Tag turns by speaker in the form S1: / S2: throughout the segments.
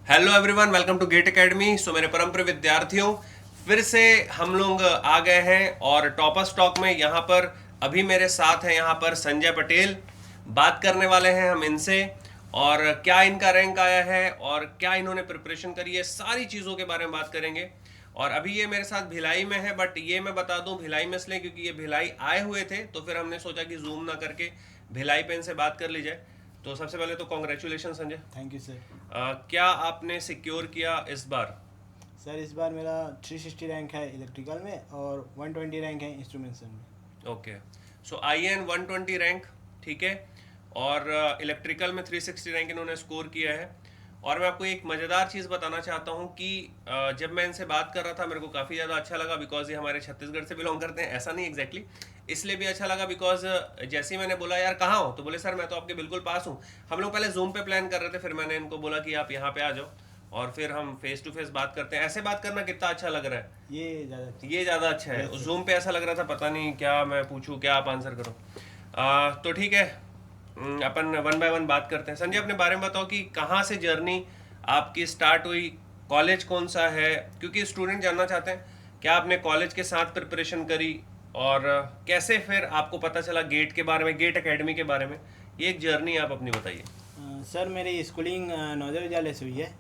S1: Hello everyone, welcome to Gate Academy. So मेरे परम प्रिय विद्यार्थियों, फिर से हम लोग आ गए हैं और टॉपर स्टॉक में यहाँ पर अभी मेरे साथ हैं यहाँ पर संजय पटेल। बात करने वाले हैं हम इनसे और क्या इनका रैंक आया है और क्या इन्होंने प्रिपरेशन करी है, सारी चीज़ों के बारे में बात करेंगे। और अभी ये मेरे साथ भिलाई में है, बट ये मैं बता दूं भिलाई में इसलिए क्योंकि ये भिलाई आए हुए थे, तो फिर हमने सोचा कि जूम ना करके भिलाई पे इनसे बात कर ली जाए। तो सबसे पहले तो congratulation Sanjay.
S2: Thank you sir.
S1: क्या आपने सिक्योर किया इस बार?
S2: सर इस बार मेरा 360 रैंक है इलेक्ट्रिकल में और 120 रैंक है इंस्ट्रूमेंटेशन में।
S1: Okay, so I N 120 rank, ठीक है। और इलेक्ट्रिकल में 360 रैंक इन्होंने स्कोर किया है। और मैं आपको एक मज़ेदार चीज़ बताना चाहता हूँ कि जब मैं इनसे बात कर रहा था मेरे को काफ़ी ज़्यादा अच्छा लगा, बिकॉज ये हमारे छत्तीसगढ़ से बिलोंग करते हैं। ऐसा नहीं एग्जैक्टली इसलिए भी अच्छा लगा बिकॉज जैसे ही मैंने बोला यार कहाँ हो, तो बोले सर मैं तो आपके बिल्कुल पास हूँ। हम लोग पहले जूम पे प्लान कर रहे थे, फिर मैंने इनको बोला कि आप यहाँ पे आ जाओ और फिर हम फेस टू फेस बात करते हैं। ऐसे बात करना कितना अच्छा लग रहा है, ये ज़्यादा अच्छा है।
S2: yes,
S1: जूम पे ऐसा लग रहा था पता नहीं क्या मैं पूछूं क्या आप आंसर करो। तो ठीक है, अपन वन बाय वन बात करते हैं। संजय अपने बारे में बताओ कि कहाँ से जर्नी आपकी स्टार्ट हुई, कॉलेज कौन सा है, क्योंकि स्टूडेंट जानना चाहते हैं क्या आपने कॉलेज के साथ प्रिपरेशन करी और कैसे फिर आपको पता चला गेट के बारे में, गेट एकेडमी के बारे में। ये एक जर्नी आप अपनी बताइए।
S2: सर मेरी स्कूलिंग नवोदय विद्यालय से हुई है।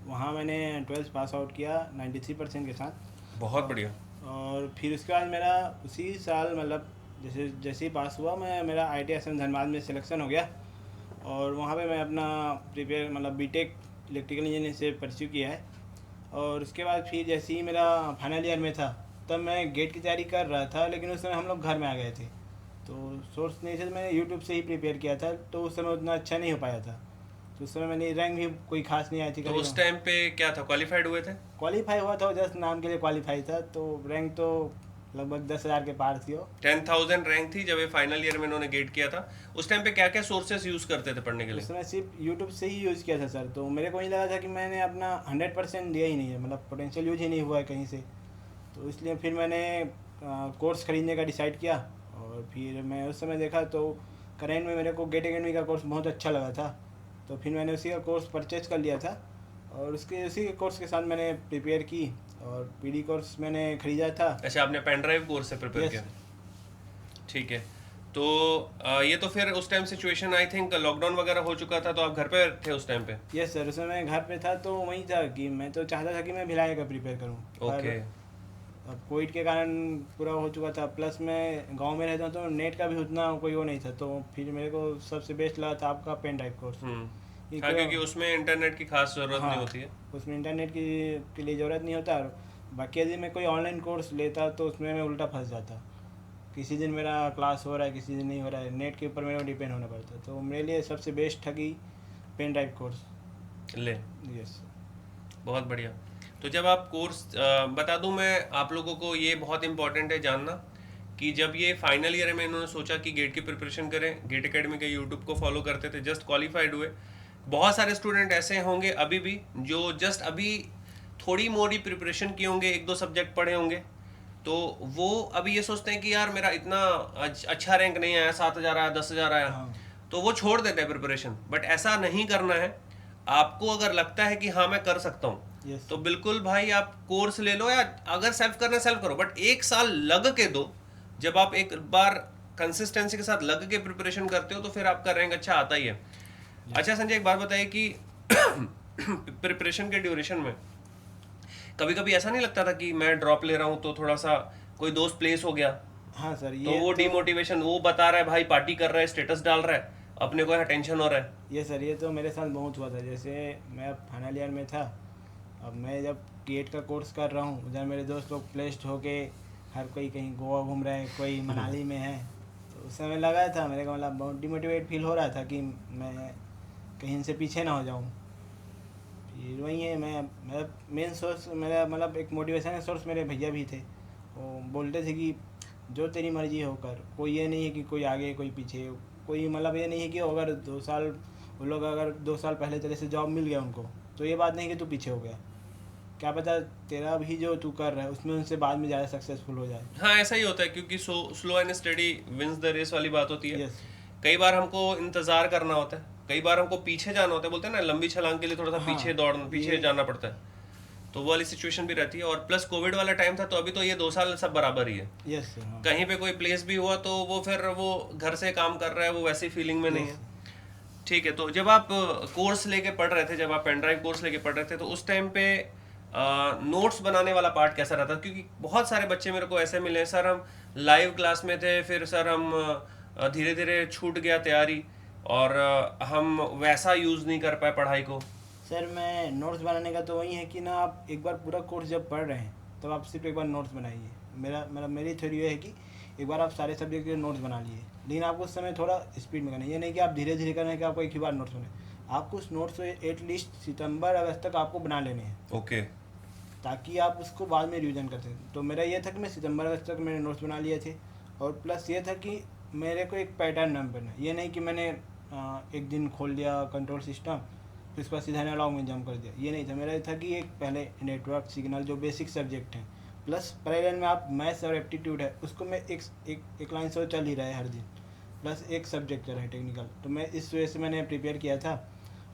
S2: वहाँ मैंने 12th पास आउट किया 93% के साथ।
S1: बहुत बढ़िया।
S2: और फिर उसके बाद मेरा उसी साल मतलब जैसे जैसे ही पास हुआ मैं मेरा ITSM धनबाद में सिलेक्शन हो गया। और वहाँ पे मैं अपना प्रिपेयर मतलब बीटेक इलेक्ट्रिकल इंजीनियरिंग से परस्यू किया है। और उसके बाद फिर जैसे ही मेरा फाइनल ईयर में था तब मैं गेट की तैयारी कर रहा था, लेकिन उस समय हम लोग घर में आ गए थे तो सोर्स नहीं से मैंने यूट्यूब से ही प्रिपेयर किया था, तो उस समय उतना अच्छा नहीं हो पाया था। तो उस समय मैंने रैंक भी कोई खास नहीं आई थी।
S1: तो उस टाइम पे क्या था, क्वालिफाइड हुए थे?
S2: क्वालिफाई हुआ था, जस्ट नाम के लिए क्वालिफाई था, तो रैंक तो लगभग 10,000 के पार थी वो।
S1: 10,000 रैंक थी जब ये फाइनल ईयर में इन्होंने गेट किया था। उस टाइम पे क्या क्या सोर्सेस यूज करते थे पढ़ने के लिए?
S2: उस समय सिर्फ यूट्यूब से ही यूज़ किया था सर, तो मेरे को ही लगा था कि मैंने अपना 100% दिया ही नहीं है, मतलब पोटेंशियल यूज ही नहीं हुआ है कहीं से। तो इसलिए फिर मैंने कोर्स ख़रीदने का डिसाइड किया। और फिर मैं उस समय देखा तो करेंट में मेरे को गेट एकेडमी का कोर्स बहुत अच्छा लगा था, तो फिर मैंने उसी का कोर्स परचेज कर लिया था। और उसी के कोर्स के साथ मैंने प्रिपेयर की और PD कोर्स मैंने ख़रीदा था।
S1: अच्छा, आपने पेन ड्राइव कोर्स से प्रिपेयर
S2: यस
S1: किया, ठीक है। तो ये तो फिर उस time situation I think lockdown वगैरह हो चुका था, तो आप घर पे थे उस टाइम पे?
S2: यस सर, उस समय मैं घर पे था, तो वही था कि मैं तो चाहता था कि मैं भिलाई का प्रिपेयर करूँ, पर
S1: ओके।
S2: अब कोविड के कारण पूरा हो चुका था। प्लस मैं गांव में रहता हूँ तो नेट का भी उतना कोई वो नहीं था, तो फिर मेरे को सबसे बेस्ट लगा था आपका पेन ड्राइव कोर्स।
S1: हाँ, क्योंकि उसमें इंटरनेट की खास जरूरत
S2: हाँ,
S1: नहीं होती है।
S2: उसमें इंटरनेट के लिए ज़रूरत नहीं होता। और बाकी यदि मैं कोई ऑनलाइन कोर्स लेता तो उसमें मैं उल्टा फंस जाता। किसी दिन मेरा क्लास हो रहा है, किसी दिन नहीं हो रहा है, नेट के ऊपर मेरे को डिपेंड होना पड़ता। तो मेरे लिए सबसे बेस्ट था कि पेन ड्राइव कोर्स।
S1: ले,
S2: यस।
S1: बहुत बढ़िया। तो जब आप कोर्स बता दूं मैं आप लोगों को, ये बहुत इंपॉर्टेंट है जानना कि जब ये फाइनल ईयर में इन्होंने सोचा कि गेट की प्रिपरेशन करें, गेट एकेडमी के यूट्यूब को फॉलो करते थे, जस्ट क्वालिफाइड हुए। बहुत सारे स्टूडेंट ऐसे होंगे अभी भी जो जस्ट अभी थोड़ी मोड़ी प्रिपरेशन किए होंगे, एक दो सब्जेक्ट पढ़े होंगे, तो वो अभी ये सोचते हैं कि यार मेरा इतना अच्छा रैंक नहीं आया, 7,000 आया, 10,000 आया,
S2: हाँ।
S1: तो वो छोड़ देते हैं प्रिपरेशन। बट ऐसा नहीं करना है। आपको अगर लगता है कि हाँ मैं कर सकता हूँ,
S2: यस।
S1: तो बिल्कुल भाई आप कोर्स ले लो, या अगर सेल्फ करना सेल्फ करो, बट एक साल लग के दो। जब आप एक बार कंसिस्टेंसी के साथ लग के प्रिपरेशन करते हो तो फिर आपका रैंक अच्छा आता ही है। अच्छा संजय, एक बात बताइए कि प्रिपरेशन के ड्यूरेशन में कभी कभी ऐसा नहीं लगता था कि मैं ड्रॉप ले रहा हूँ तो थोड़ा सा कोई दोस्त प्लेस हो गया,
S2: हाँ सर,
S1: तो
S2: ये
S1: वो
S2: तो
S1: डिमोटिवेशन, वो बता रहा है भाई पार्टी कर रहा है, स्टेटस डाल रहा है, अपने को यहाँ टेंशन हो रहा है?
S2: ये सर, ये तो मेरे साथ बहुत हुआ था। जैसे मैं फाइनल ईयर में था, अब मैं जब टी8 का कोर्स कर रहा हूँ, उधर मेरे दोस्त लोग प्लेस्ड होके हर कोई कहीं गोवा घूम रहा है, कोई मनाली में है। तो उस समय लगा था मेरे को, मतलब बहुत डिमोटिवेट फील हो रहा था कि मैं कहीं इनसे पीछे ना हो जाऊँ। फिर वही है, मैं मेन सोर्स मेरा मतलब एक मोटिवेशन का सोर्स मेरे भैया भी थे। वो बोलते थे कि जो तेरी मर्जी हो कर, कोई ये नहीं है कि कोई आगे कोई पीछे, कोई मतलब ये नहीं है कि अगर 2 साल वो लोग अगर 2 साल पहले तेरे से जॉब मिल गया उनको, तो ये बात नहीं कि तू पीछे हो गया। क्या पता तेरा भी जो तू कर रहा है उसमें उनसे बाद में ज़्यादा सक्सेसफुल हो जाए।
S1: हाँ, ऐसा ही होता है क्योंकि slow and steady wins the race वाली बात होती है।
S2: यस।
S1: कई बार हमको इंतज़ार करना होता है कई बार हमको पीछे जाना होता है, बोलते हैं ना लंबी छलांग के लिए थोड़ा सा पीछे दौड़ना, पीछे जाना पड़ता है, तो वो वाली सिचुएशन भी रहती है। और प्लस कोविड वाला टाइम था, तो अभी तो ये 2 साल सब बराबर ही है।
S2: Yes sir. हाँ
S1: कहीं पे कोई प्लेस भी हुआ तो वो फिर वो घर से काम कर रहा है, वो वैसी फीलिंग में नहीं है। ठीक है, तो जब आप कोर्स लेके पढ़ रहे थे, जब आप पेन ड्राइव कोर्स लेके पढ़ रहे थे, तो उस टाइम पे नोट्स बनाने वाला पार्ट कैसा रहता? क्योंकि बहुत सारे बच्चे मेरे को ऐसे मिले, सर हम लाइव क्लास में थे, फिर सर हम धीरे धीरे छूट गया तैयारी, और हम वैसा यूज़ नहीं कर पाए पढ़ाई को।
S2: सर मैं नोट्स बनाने का तो वही है कि ना, आप एक बार पूरा कोर्स जब पढ़ रहे हैं तब आप सिर्फ एक बार नोट्स बनाइए। मेरी थ्योरी ये है कि एक बार आप सारे सब्जेक्ट के नोट्स बना लिए, लेकिन आपको उस समय थोड़ा स्पीड में करना है। ये नहीं कि आप धीरे धीरे करना है कि आपको एक ही बार नोट्स बने। आपको उस नोट्स एटलीस्ट सितंबर अगस्त तक आपको बना लेने हैं,
S1: ओके।
S2: ताकि आप उसको बाद में रिवीजन कर सकें। तो मेरा ये था कि मैं सितंबर अगस्त तक मैंने नोट्स बना लिए थे, और प्लस ये था कि मेरे को एक पैटर्न नाम करना है। ये नहीं कि मैंने एक दिन खोल लिया कंट्रोल सिस्टम, फिर उसके बाद सीधा एनालॉग में जंप कर दिया, ये नहीं था। मेरा ये था कि एक पहले नेटवर्क सिग्नल जो बेसिक सब्जेक्ट हैं, प्लस पैरेलल में आप मैथ्स और एप्टीट्यूड है उसको मैं एक लाइन से वो चल ही रहा है हर दिन, प्लस एक सब्जेक्ट चल रहा है टेक्निकल। तो मैं इस वजह से मैंने प्रिपेयर किया था,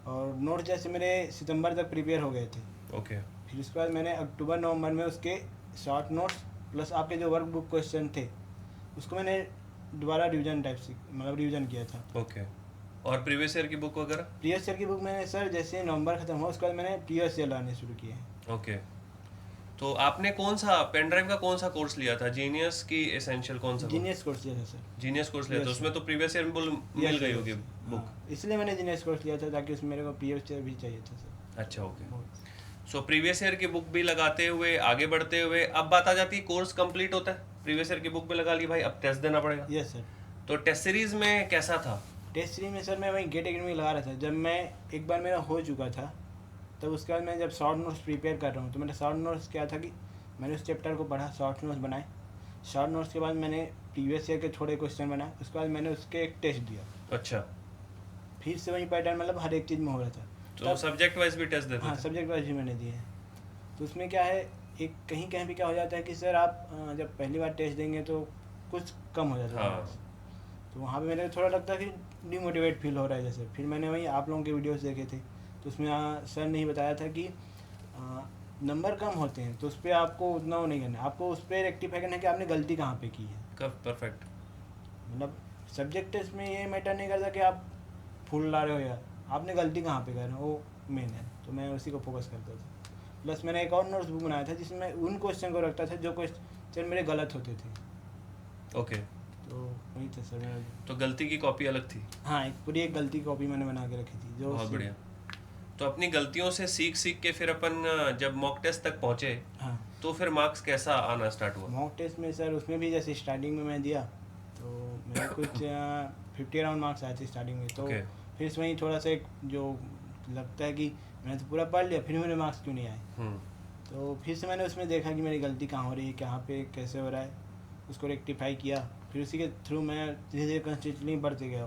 S2: और नोट्स जैसे मेरे सितंबर तक प्रिपेयर हो गए थे।
S1: ओके।
S2: फिर उसके बाद मैंने अक्टूबर नवंबर में उसके शॉर्ट नोट्स प्लस आपके जो वर्क बुक क्वेश्चन थे उसको मैंने दोबारा रिवीजन टाइप से मतलब रिवीजन किया था।
S1: ओके। और प्रीवियस ईयर की बुक वगैरह?
S2: प्रीवियस ईयर की बुक मैंने सर जैसे नवंबर खत्म हुआ उसके बाद मैंने प्रीवियस ईयर लाने शुरू किए हैं।
S1: ओके। तो आपने कौन सा पेन ड्राइव का कौन सा कोर्स लिया था? जीनियस की एसेंशियल कौन सा?
S2: जीनियस कोर्स लिया था सर।
S1: जीनियस कोर्स लिया था,
S2: Yes,
S1: उसमें तो प्रीवियस ईयर में मिल गई होगी बुक।
S2: हाँ, इसलिए मैंने जीनियस कोर्स लिया था ताकि उसमें मेरे को प्रीवियस ईयर भी चाहिए था सर।
S1: अच्छा, ओके। सो प्रीवियस ईयर की बुक भी लगाते हुए आगे बढ़ते हुए अब बात आ जाती है कोर्स कंप्लीट होता है, प्रीवियस ईयर की बुक भी लगा ली भाई, अब टेस्ट देना पड़ेगा।
S2: Yes sir.
S1: तो टेस्ट सीरीज में कैसा था?
S2: टेस्ट सीरीज में सर मैं वही गेट एकेडमी लगा रहा था। जब मैं एक बार मेरा हो चुका था, तब उसके बाद मैं जब शॉर्ट नोट्स प्रिपेयर कर रहा हूँ, तो मेरा शॉर्ट नोट्स क्या था कि मैंने उस चैप्टर को पढ़ा, शॉर्ट नोट्स बनाए। शॉर्ट नोट्स के बाद मैंने प्रीवियस ईयर के थोड़े क्वेश्चन बनाए, उसके बाद मैंने उसके एक टेस्ट दिया।
S1: अच्छा।
S2: फिर से वही पैटर्न मतलब हर एक चीज़ में हो रहा था।
S1: तो सब्जेक्ट वाइज भी टेस्ट देते
S2: हाँ,
S1: थे?
S2: सब्जेक्ट वाइज भी मैंने दिए हैं। तो उसमें क्या है, एक कहीं कहीं भी क्या हो जाता है कि सर आप जब पहली बार टेस्ट देंगे तो कुछ कम हो जाता है।
S1: हाँ।
S2: तो वहाँ पे मेरे को थोड़ा लगता है कि डिमोटिवेट फील हो रहा है जैसे। फिर मैंने वही आप लोगों के वीडियोस देखे थे, तो उसमें सर ने ही बताया था कि नंबर कम होते हैं तो उस पर आपको उतना वो नहीं करना है, आपको उस पर रेक्टिफाई करना है कि आपने गलती कहाँ पे की है।
S1: कब? परफेक्ट।
S2: मतलब सब्जेक्ट टेस्ट में ये मैटर नहीं करता कि आप फुल ला रहे हो या आपने गलती कहाँ पे कर रहे हो, वो मेन है। तो मैं उसी को फोकस करता था। प्लस मैंने एक और नोट्स बुक बनाया था जिसमें उन क्वेश्चन को रखता था जो क्वेश्चन मेरे गलत होते थे।
S1: ओके।
S2: तो वही था सर मेरा।
S1: तो गलती की कॉपी अलग थी?
S2: हाँ, एक पूरी एक गलती कॉपी मैंने बना के रखी थी जो
S1: बहुत बढ़िया। तो अपनी गलतियों से सीख सीख के फिर अपन जब मॉक टेस्ट तक पहुंचे,
S2: हाँ,
S1: तो फिर मार्क्स कैसा आना स्टार्ट हुआ?
S2: मॉक टेस्ट में सर उसमें भी जैसे स्टार्टिंग में मैं दिया तो मेरे कुछ 50 अराउंड मार्क्स आए थे स्टार्टिंग में। तो
S1: Okay.
S2: फिर से वहीं थोड़ा सा एक जो लगता है कि मैंने तो पूरा पढ़ लिया, फिर मेरे मार्क्स क्यों नहीं आए। तो फिर से मैंने उसमें देखा कि मेरी गलती कहाँ हो रही है, कहाँ पे कैसे हो रहा है, उसको रेक्टिफाई किया। फिर उसी के थ्रू मैं धीरे धीरे कंसिस्टेंटली बढ़ते गया।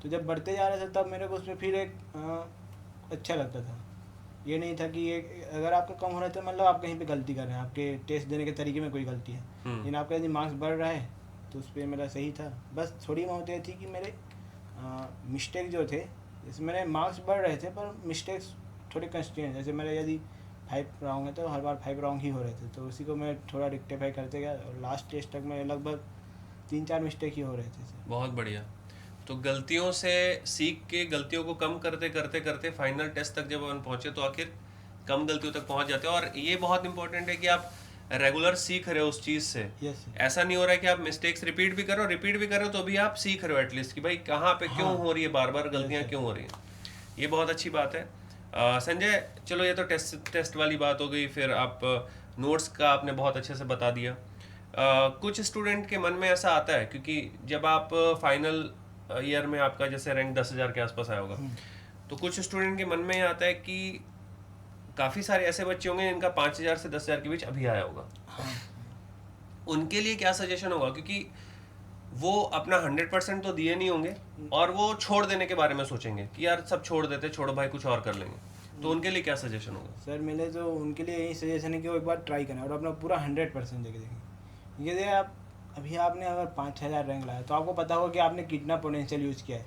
S2: तो जब बढ़ते जा रहा था तब मेरे को उसमें फिर एक अच्छा लगता था। ये नहीं था कि एक अगर आपका कम हो रहा है तो मतलब आप कहीं पे गलती कर रहे हैं, आपके टेस्ट देने के तरीके में कोई गलती है। लेकिन आपका यदि मार्क्स बढ़ रहा है तो उस पर मेरा सही था। बस थोड़ी बहुत ये थी कि मेरे मिस्टेक जो थे, जैसे मेरे मार्क्स बढ़ रहे थे पर मिस्टेक्स थोड़े कंस्टेंट, जैसे मेरे यदि 5 रॉन्ग है तो हर बार 5 रॉन्ग ही हो रहे थे। तो उसी को मैं थोड़ा रेक्टिफाई करते गया और लास्ट टेस्ट तक मैं लगभग 3-4 मिस्टेक ही हो रहे थे सर।
S1: बहुत बढ़िया। तो गलतियों से सीख के गलतियों को कम करते करते करते फाइनल टेस्ट तक जब अपन पहुंचे तो आखिर कम गलतियों तक पहुंच जाते हैं। और ये बहुत इंपॉर्टेंट है कि आप रेगुलर सीख रहे हो उस चीज़ से।
S2: Yes sir.
S1: ऐसा नहीं हो रहा है कि आप मिस्टेक्स रिपीट भी कर रहे हो तो भी आप सीख रहे हो एटलीस्ट कि भाई कहाँ पे क्यों हो रही है, बार बार गलतियाँ क्यों हो रही हैं। ये बहुत अच्छी बात है। संजय, चलो ये तो टेस्ट वाली बात हो गई, फिर आप नोट्स का आपने बहुत अच्छे से बता दिया। कुछ स्टूडेंट के मन में ऐसा आता है, क्योंकि जब आप फाइनल ईयर में आपका जैसे रैंक 10,000 के आसपास आया होगा, तो कुछ स्टूडेंट के मन में ये आता है कि काफ़ी सारे ऐसे बच्चे होंगे जिनका 5,000 से 10,000 के बीच अभी आया होगा। उनके लिए क्या सजेशन होगा? क्योंकि वो अपना 100% तो दिए नहीं होंगे और वो छोड़ देने के बारे में सोचेंगे कि यार सब छोड़ देते, छोड़ो भाई कुछ और कर लेंगे। तो उनके लिए क्या सजेशन होगा?
S2: सर मेरे तो उनके लिए यही सजेशन है कि वो एक बार ट्राई करें और अपना पूरा 100% देके देखें। ये आपने अगर 5,000 रैंक लाया तो आपको पता होगा कि आपने कितना पोटेंशियल यूज़ किया है,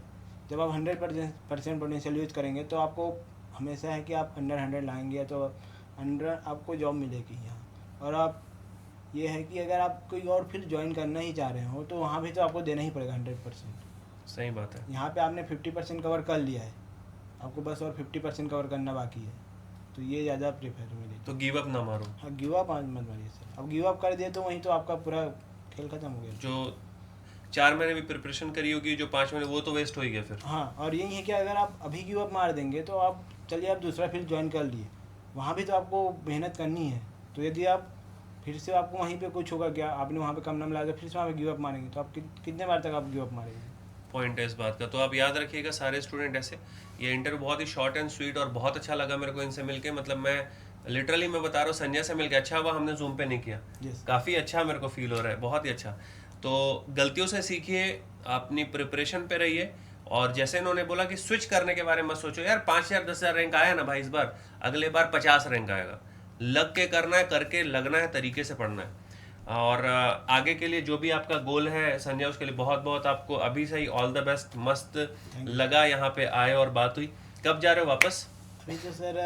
S2: जब आप 100% पोटेंशियल यूज करेंगे तो आपको हमेशा है कि आप अंडर 100 लाएंगे तो अंडर आपको जॉब मिलेगी यहाँ। और आप ये है कि अगर आप कोई और फील्ड ज्वाइन करना ही चाह रहे हो तो वहाँ भी तो आपको देना ही पड़ेगा 100%।
S1: सही बात है।
S2: यहाँ पे आपने 50% कवर कर लिया है, आपको बस और 50% कवर करना बाकी है, तो ये ज़्यादा प्रेफर मिलेगी।
S1: तो गिव अप ना मारो।
S2: हाँ, गिव अप मत मारिए सर। अब गिव अप कर दिए तो वहीं तो आपका पूरा खेल खत्म हो गया।
S1: जो 4 महीने भी प्रिपरेशन करी होगी, जो 5 महीने, वो तो वेस्ट हो ही गया फिर।
S2: हाँ, और यही है कि अगर आप अभी गिव अप मार देंगे तो आप चलिए आप दूसरा फील्ड ज्वाइन कर लिए, वहाँ भी तो आपको मेहनत करनी है। तो यदि आप फिर से आपको वहीं पे कुछ होगा क्या, आपने वहाँ पे कम नंबर लाया फिर से वहाँ पे गिव अप मारेंगे तो आप कितने बार तक आप गिव अप मारेंगे।
S1: पॉइंट है इस बात का। तो आप याद रखिएगा सारे स्टूडेंट ऐसे। ये इंटरव्यू बहुत ही शॉर्ट एंड स्वीट और बहुत अच्छा लगा मेरे को इनसे मिलके। मतलब मैं लिटरली मैं बता रहा हूँ, संजय से मिलके अच्छा हुआ हमने जूम पे नहीं किया।
S2: Yes.
S1: काफ़ी अच्छा मेरे को फील हो रहा है, बहुत ही अच्छा। तो गलतियों से सीखिए, अपनी प्रिपरेशन पे रहिए, और जैसे इन्होंने बोला कि स्विच करने के बारे में मत सोचो। यार 5,000 10,000 रैंक आया ना भाई इस बार, अगले बार 50 रैंक आएगा। लग के करना है, करके लगना है, तरीके से पढ़ना है। और आगे के लिए जो भी आपका गोल है संजय, उसके लिए बहुत बहुत आपको अभी से ही ऑल द बेस्ट। मस्त लगा यहाँ पे आए और बात हुई। कब जा रहे हो वापस?
S2: अभी तो सर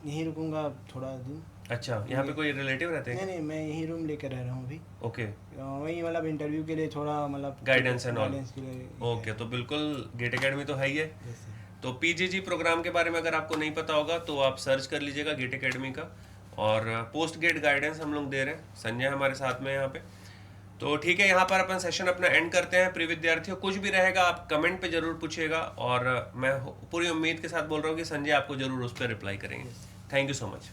S2: यहीं रुकूंगा थोड़ा दिन।
S1: अच्छा, यहाँ पे कोई रिलेटिव रहते हैं?
S2: नहीं, मैं यहीं रूम लेकर रह रहा हूँ अभी।
S1: ओके,
S2: वही मतलब इंटरव्यू के लिए थोड़ा मतलब
S1: गाइडेंस एंड ऑल।
S2: गाइडेंस के लिए।
S1: ओके, तो बिल्कुल गेट एकेडमी तो है ही है।
S2: Yes, sir.
S1: तो पीजीजी प्रोग्राम के बारे में अगर आपको नहीं पता होगा तो आप सर्च कर लीजिएगा गेट एकेडमी का। और पोस्ट गेट गाइडेंस हम लोग दे रहे हैं, संजय हमारे साथ में यहाँ पे। तो ठीक है, यहाँ पर अपन सेशन अपना एंड करते हैं। प्रिय विद्यार्थियों, कुछ भी रहेगा आप कमेंट पे जरूर पूछिएगा, और मैं पूरी उम्मीद के साथ बोल रहा हूँ कि संजय आपको जरूर उस पर रिप्लाई करेंगे। Thank you so much.